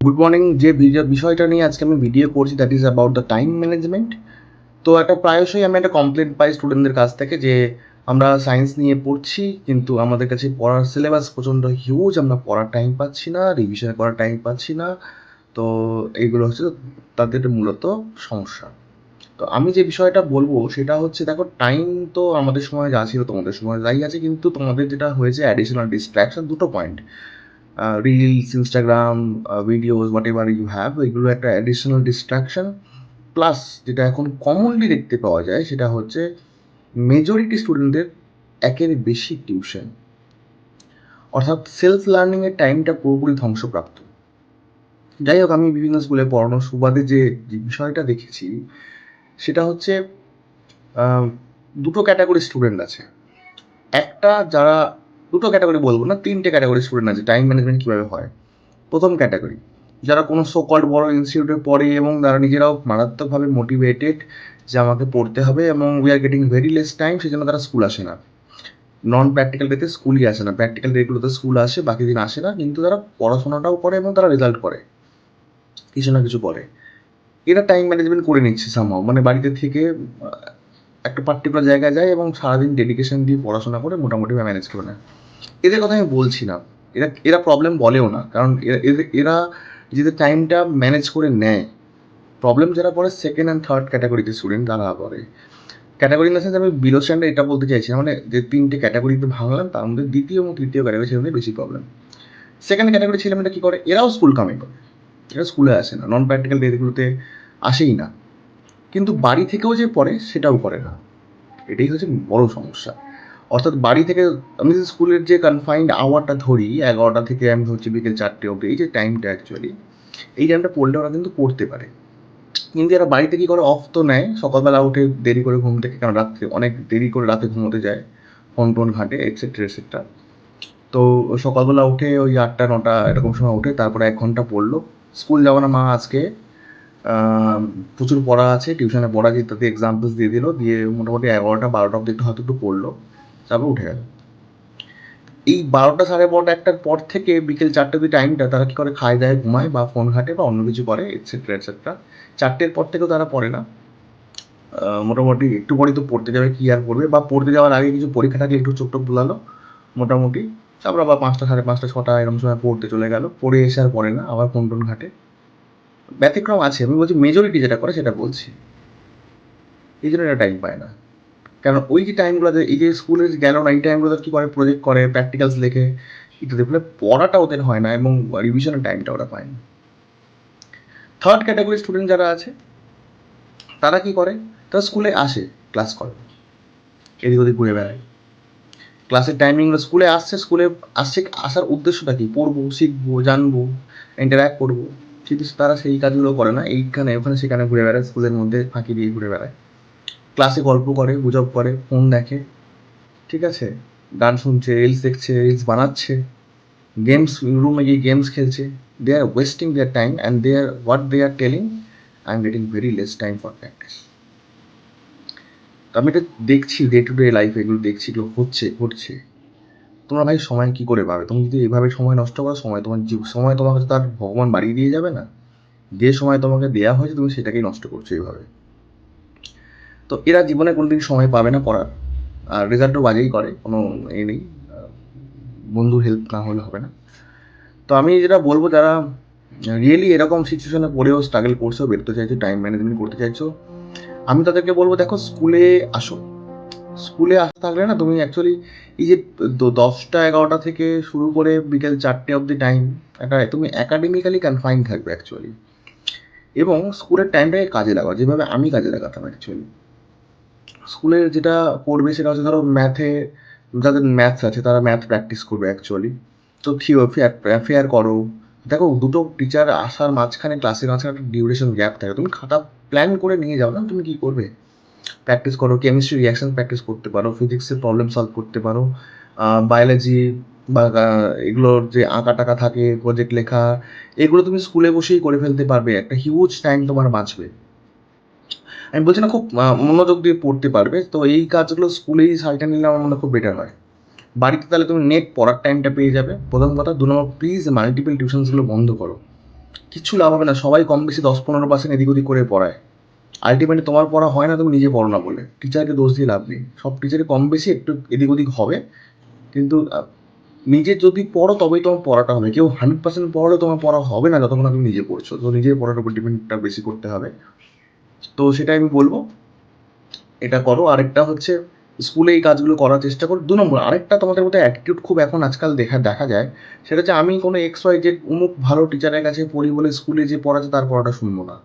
Good morning. যে বিষয়টা নিয়ে আজকে আমি ভিডিও করছি that is about the time management. তো প্রায়শই আমি একটা কমপ্লেন পাই স্টুডেন্টদের কাছ থেকে যে আমরা সায়েন্স নিয়ে পড়ছি, কিন্তু আমাদের কাছে পড়ার সিলেবাস প্রচণ্ড হিউজ, আমরা পড়ার টাইম পাচ্ছি না, রিভিশন করার টাইম পাচ্ছি না। তো এইগুলো হচ্ছে তাদের মূলত সমস্যা। তো আমি যে বিষয়টা বলবো সেটা হচ্ছে, দেখো, টাইম তো আমাদের সময় যা ছিল তোমাদের সময় তাই আছে, কিন্তু তোমাদের যেটা হয়েছে অ্যাডিশনাল ডিস্ট্র্যাকশন। দুটো point, reels, Instagram, videos, whatever you have, এগুলো একটা অ্যাডিশনাল ডিস্ট্রাকশন। প্লাস যেটা এখন কমনলি দেখতে পাওয়া যায় সেটা হচ্ছে মেজরিটি স্টুডেন্টদের একের বেশি টিউশন, অর্থাৎ সেলফ লার্নিংয়ের টাইমটা পুরোপুরি ধ্বংসপ্রাপ্ত। যাই হোক, আমি বিভিন্ন স্কুলে পড়ানোর সুবাদে যে বিষয়টা দেখেছি সেটা হচ্ছে দুটো ক্যাটাগরি স্টুডেন্ট আছে। একটা, যারা, দুটো ক্যাটাগরি বলবো না, তিনটে ক্যাটাগরি স্টুডেন্ট আছে টাইম ম্যানেজমেন্ট কীভাবে হয়। প্রথম ক্যাটাগরি, যারা কোনো সোকল্ড বড় ইনস্টিটিউটে পড়ে এবং তারা নিজেরাও মারাত্মকভাবে মোটিভেটেড যে আমাকে পড়তে হবে এবং we are getting very less time, সেই জন্য তারা স্কুল আসে না। নন প্র্যাকটিক্যাল ডেতে স্কুলই আসে না, প্র্যাকটিক্যাল ডেগুলোতে স্কুল আসে, বাকি দিন আসে না, কিন্তু তারা পড়াশোনাটাও করে এবং তারা রেজাল্ট করে, কিছু না কিছু করে। এরা টাইম ম্যানেজমেন্ট করে নিচ্ছে সামহাও, মানে বাড়িতে থেকে একটা পার্টিকুলার জায়গায় যায় এবং সারাদিন ডেডিকেশন দিয়ে পড়াশোনা করে মোটামুটি ম্যানেজ করে নেয়। এদের কথা আমি বলছি না, এরা এরা প্রবলেম বলেও না, কারণ এরা নিজেদের টাইমটা ম্যানেজ করে নেয়। প্রবলেম যারা পড়ে সেকেন্ড অ্যান্ড থার্ড ক্যাটাগরিতে স্টুডেন্ট, তারা পড়ে। ক্যাটাগরি ইন দ্য সেন্স আমি বিলো স্ট্যান্ডার্ড এটা বলতে চাইছি না, মানে যে তিনটে ক্যাটাগরিতে ভাঙলাম তার মধ্যে দ্বিতীয় এবং তৃতীয় ক্যাটাগরি ছেলেমেয়েদের বেশি প্রবলেম। সেকেন্ড ক্যাটাগরি ছেলেমেয়েরা কী করে, এরাও স্কুল কামাই করে, এরা স্কুলে আসে না, নন প্র্যাকটিক্যাল ডেগুলোতে আসেই না, কিন্তু বাড়ি থেকেও যে পড়ে সেটাও করে না। এটাই হচ্ছে বড় সমস্যা। অর্থাৎ বাড়ি থেকে আমি যে স্কুলের যে কনফাইন্ড আওয়ারটা ধরি, 11টা থেকে আমি ধরছি বিকেল 4টে অবধি, এই যে টাইমটা অ্যাকচুয়ালি এই টাইমটা পড়লে ওরা কিন্তু পড়তে পারে। কিন্তু এরা বাড়িতে কী করে, অফ তো নেয়, সকালবেলা উঠে দেরি করে ঘুম থেকে, কারণ রাত্রে অনেক দেরি করে রাতে ঘুমোতে যায়, ফোন টোন ঘাঁটে, এটসেট্রা এটসেট্রা। তো সকালবেলা উঠে ওই 8টা 9টা এরকম সময় উঠে তারপরে 1 ঘন্টা পড়লো। স্কুল যাবো না মা আজকে, প্রচুর পড়া আছে, টিউশনে পড়া আছে ইত্যাদি এক্সাম্পলস দিয়ে দিল, দিয়ে মোটামুটি 11টা 12টা অব্দি একটু হয়তো একটু পড়লো, তারপর উঠে গেল। এই 12টা 12:30 1টার পর থেকে বিকেল 4টে অব্দি টাইমটা তারা কী করে, খায় দায় ঘুমায় বা ফোন ঘাঁটে বা অন্য কিছু করে, এটসেট্রা এটসেট্রা। 4টের পর থেকেও তারা পড়ে না। মোটামুটি একটু পরেই তো পড়তে যাবে, কী আর পড়বে, বা পড়তে যাওয়ার আগে কিছু পরীক্ষা থাকলে একটু চোখ টোখ বুলালো মোটামুটি, তারপর আবার 5টা 5:30 6টা এরকম সময় পড়তে চলে গেল, পড়ে এসে আর পড়ে না, আবার ফোন টোন ঘাঁটে। ব্যতিক্রম আছে, আমি বলছি মেজরিটি যেটা করে সেটা বলছি। এই জন্য এরা টাইম পায় না, কারণ ওই যে টাইমগুলোতে এই যে স্কুলে গেল না, এই টাইমগুলোতে কী করে, প্রজেক্ট করে, প্র্যাকটিক্যালস লেখে ইত্যাদি, ফলে পড়াটা ওদের হয় না এবং রিভিশনের টাইমটা ওরা পায় না। থার্ড ক্যাটাগরি স্টুডেন্ট যারা আছে তারা কী করে, তারা স্কুলে আসে, ক্লাস করে, এদিক ওদিক ঘুরে বেড়ায়। ক্লাসের টাইমিংগুলো, স্কুলে আসছে, স্কুলে আসছে, আসার উদ্দেশ্যটা কী, পড়বো, শিখবো, জানবো, ইন্টারাক্ট করবো, কিন্তু তারা সেই কাজগুলো করে না, এইখানে ওখানে সেখানে ঘুরে বেড়ায়, স্কুলের মধ্যে ফাঁকি দিয়ে ঘুরে বেড়ায়, ক্লাসে গল্প করে, গুজব করে, ফোন দেখে, ঠিক আছে, গান শুনছে, রিলস দেখছে, রিলস বানাচ্ছে, গেমস, রুমে গিয়ে গেমস খেলছে। They are wasting their time and they are what they are telling, I am getting very less time for practice. তো আমি এটা দেখছি, ডে টু ডে লাইফে এগুলো দেখছি, এগুলো ঘটছে। তোমরা ভাই সময় কী করে পাবে? তুমি যদি এভাবে সময় নষ্ট করো, সময় তোমার সময় তোমাকে তো আর ভগবান বাড়িয়ে দিয়ে যাবে না। যে সময় তোমাকে দেয়া হয়েছে তুমি সেটাকেই নষ্ট করছো এইভাবে। তো এরা জীবনে কোনোদিন সময় পাবে না পড়ার, আর রেজাল্টও বাজেই করে, কোনো নেই, বন্ধুর হেল্প না হলে হবে না। তো আমি যেটা বলবো, যারা রিয়েলি এরকম সিচুয়েশনে পড়েও স্ট্রাগল করছো, বেরোতে চাইছো, টাইম ম্যানেজমেন্ট করতে চাইছো, আমি তাদেরকে বলবো, দেখো, স্কুলে আসো। স্কুলে আসতে থাকলে না তুমি অ্যাকচুয়ালি এই যে 10টা 11টা থেকে শুরু করে বিকেল 4টে অবধি টাইম, তুমি অ্যাকাডেমিক্যালি কনফাইন থাকবে অ্যাকচুয়ালি, এবং স্কুলের টাইমটাকে কাজে লাগাও যেভাবে আমি কাজে লাগাতাম অ্যাকচুয়ালি। স্কুলের যেটা করবে সেটা হচ্ছে, ধরো ম্যাথে, যাদের ম্যাথস আছে তারা ম্যাথ প্র্যাকটিস করবে অ্যাকচুয়ালি, তো ফেয়ার করো। দেখো, দুটো টিচার আসার মাঝখানে, ক্লাসের মাঝখানে একটা ডিউরেশন গ্যাপ থাকে, তুমি খাতা প্ল্যান করে নিয়ে যাও না, তুমি কী করবে, প্র্যাকটিস করো, কেমিস্ট্রি রিয়াকশন প্র্যাকটিস করতে পারো, ফিজিক্সের প্রবলেম সলভ করতে পারো, বায়োলজি বা এগুলোর যে আঁকা টাকা থাকে, প্রজেক্ট লেখা, এগুলো তুমি স্কুলে বসেই করে ফেলতে পারবে, একটা হিউজ টাইম তোমার বাঁচবে। আমি বলছি না, খুব মনোযোগ দিয়ে পড়তে পারবে, তো এই কাজগুলো স্কুলেই সাইটে নিলে আমার মনে হয় খুব বেটার হয়। বাড়িতে তাহলে তুমি নেট পড়ার টাইমটা পেয়ে যাবে, প্রথম কথা। 2 নম্বর, প্লিজ মাল্টিপল টিউশনসগুলো বন্ধ করো। কিচ্ছু লাভ হবে না, সবাই কম বেশি 10-15% এদিক ওদিক করে পড়ায়। আলটিমেটলি তোমার পড়া হয় না, তুমি নিজে পড়ো না বলে। টিচারকে দোষ দিয়ে লাভ নেই, সব টিচারই কম বেশি একটু এদিক ওদিক হবে, কিন্তু নিজে যদি পড়ো তবেই তোমার পড়াটা হবে। কেউ 100% পড়লে তোমার পড়া হবে না যতক্ষণ না তুমি নিজে পড়ছো। তো নিজের পড়ার উপর ডিপেন্ডটা বেশি করতে হবে। তো সেটাই আমি বলবো, এটা করো। আরেকটা হচ্ছে স্কুলে এই কাজগুলো করার চেষ্টা করো। 2 নম্বর আরেকটা তোমাদের মধ্যে অ্যাটিটিউড খুব এখন আজকাল দেখা যায়, সেটা হচ্ছে আমি কোনো XYZ অমুক ভালো টিচারের কাছে পড়ি বলে স্কুলে যে পড়াচ্ছে তার পড়াটা শুনবো না।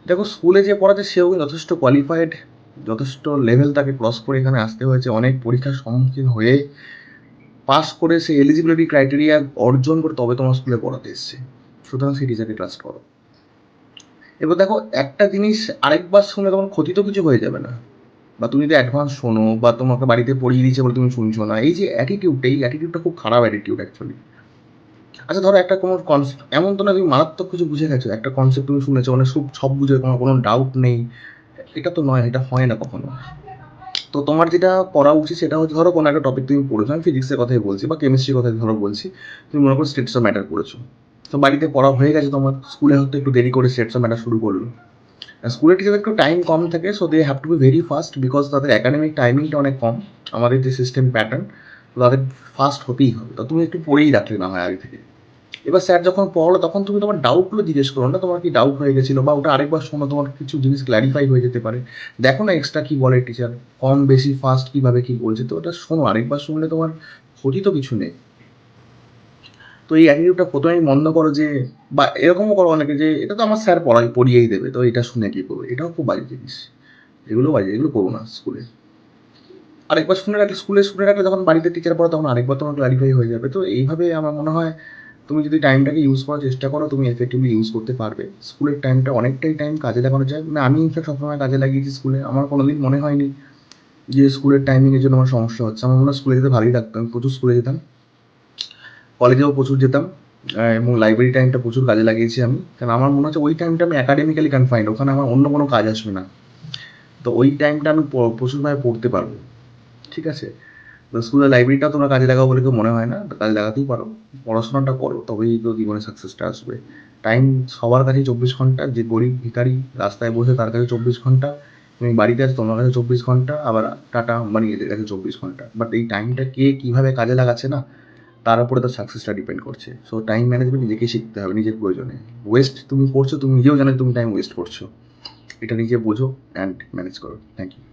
দেখো স্কুলে যে পড়াচ্ছে সেও কিন্তু যথেষ্ট কোয়ালিফাইড, যথেষ্ট লেভেল তাকে ক্রস করে এখানে আসতে হয়েছে, অনেক পরীক্ষার সম্মুখীন হয়ে পাস করে সে এলিজিবিলিটি ক্রাইটেরিয়া অর্জন করে তবে তোমার স্কুলে পড়াতে এসছে। সুতরাং সেই টিচারকে ট্রাস্ট করো। এবার দেখো একটা জিনিস আরেকবার শুনলে তোমার ক্ষতি তো কিছু হয়ে যাবে না, বা তুমি যদি অ্যাডভান্স শোনো বা তোমাকে বাড়িতে পড়িয়ে দিচ্ছে বলে তুমি শুনছো না, এই যে অ্যাটিটিউডটা, এই অ্যাটিটিউডটা খুব খারাপ অ্যাটিটিউড অ্যাকচুয়ালি। আচ্ছা ধরো একটা কোনো কনসেপ্ট এমন তো না তুমি মারাত্মক কিছু বুঝে গেছো, একটা কনসেপ্ট তুমি শুনেছো মানে সব বুঝে, তোমার কোনো ডাউট নেই, এটা তো নয়, এটা হয় না কখনো। তো তোমার যেটা করা উচিত সেটা হচ্ছে, ধরো কোনো একটা টপিক তুমি পড়েছো, আমি ফিজিক্সের কথাই বলছি বা কেমিস্ট্রির কথাই ধরো বলছি, তুমি মনে করো স্টেটস অফ ম্যাটার পড়েছো, তো বাড়িতে পড়া হয়ে গেছে তোমার, স্কুলে হয়তো একটু দেরি করে স্টেটস অফ ম্যাটার শুরু করলো। স্কুলের টিচারদের একটু টাইম কম থাকে, so they have to be very fast, because তাদের একাডেমিক টাইমিংটা অনেক কম, আমাদের যে সিস্টেম প্যাটার্ন, তো তাদের ফাস্ট হতেই হবে। তো তুমি একটু পড়েই রাখলে না হয় আগে থেকে। এবার স্যার যখন পড়ালো তখন তুমি তোমার ডাউটগুলো জিজ্ঞেস করো না, তোমার কি ডাউট হয়ে গেছিলো, বা ওটা আরেকবার শোনো, তোমার কিছু জিনিস ক্ল্যারিফাই হয়ে যেতে পারে। দেখো না এক্সট্রা কি বলে টিচার, কম বেশি ফাস্ট কিভাবে কি বলছে, তো ওটা শোনো, আরেকবার শুনলে তোমার ক্ষতি তো কিছু নেই। তো এই অ্যাটিটিউডটা প্রথমেই বন্ধ করো, যে বা এরকমও করো অনেকে যে এটা তো আমার স্যার পড়িয়েই দেবে, তো এটা শুনে কি করবে, এটাও খুব বাজে জিনিস। এগুলো বাজে, এগুলো করো না স্কুলে। আরেকবার শুনে রাখলে, স্কুলে শুনে রাখলে যখন বাড়িতে টিচার পড়া তখন আরেকবার তোমার ক্লারিফাই হয়ে যাবে। তো এইভাবে আমার মনে হয় তুমি যদি টাইমটাকে ইউজ করার চেষ্টা করো, তুমি এফেক্টিভলি ইউজ করতে পারবে। স্কুলের টাইমটা অনেকটাই টাইম কাজে লাগানো যায়, মানে আমি ইনফ্যাক্ট সবসময় কাজে লাগিয়েছি স্কুলে, আমার কোনোদিন মনে হয়নি যে স্কুলের টাইমিংয়ের জন্য আমার সমস্যা হচ্ছে। আমার মনে হয় স্কুলে যেতে ভালোই লাগতো, আমি প্রচুর স্কুলে যেতাম, কলেজেও প্রচুর যেতাম, এবং লাইব্রেরি টাইমটা প্রচুর কাজে লাগিয়েছি আমি, কারণ আমার মনে হচ্ছে ওই টাইমটা আমি অ্যাকাডেমিক্যালি কনফাইন্ড, ওখানে আমার অন্য কোনো কাজ আসবে না, তো ওই টাইমটা আমি প্রচুরভাবে পড়তে পারবো। ঠিক আছে, তো স্কুলের লাইব্রেরিটা তোমরা কাজে লাগাও বলে কেউ মনে হয় না, কাজে লাগাতেই পারো। পড়াশোনাটা করো, তবেই তো জীবনে সাকসেসটা আসবে। টাইম সবার কাছে 24 ঘন্টা, যে গরিব ভিখারি রাস্তায় বসে তার কাছে 24 ঘন্টা, তুমি বাড়িতে আছো তোমার কাছে 24 ঘন্টা, আবার টাটা আম্বানি এদের কাছে 24 ঘন্টা। বাট এই টাইমটা কে কীভাবে কাজে লাগাচ্ছে না, তার উপরে তার সাকসেসটা ডিপেন্ড করছে। সো টাইম ম্যানেজমেন্ট নিজেকেই শিখতে হবে, নিজের প্রয়োজনে। ওয়েস্ট তুমি করছো, তুমি নিজেও জানো তুমি টাইম ওয়েস্ট করছো, এটা নিজে বোঝো অ্যান্ড ম্যানেজ করো। Thank you.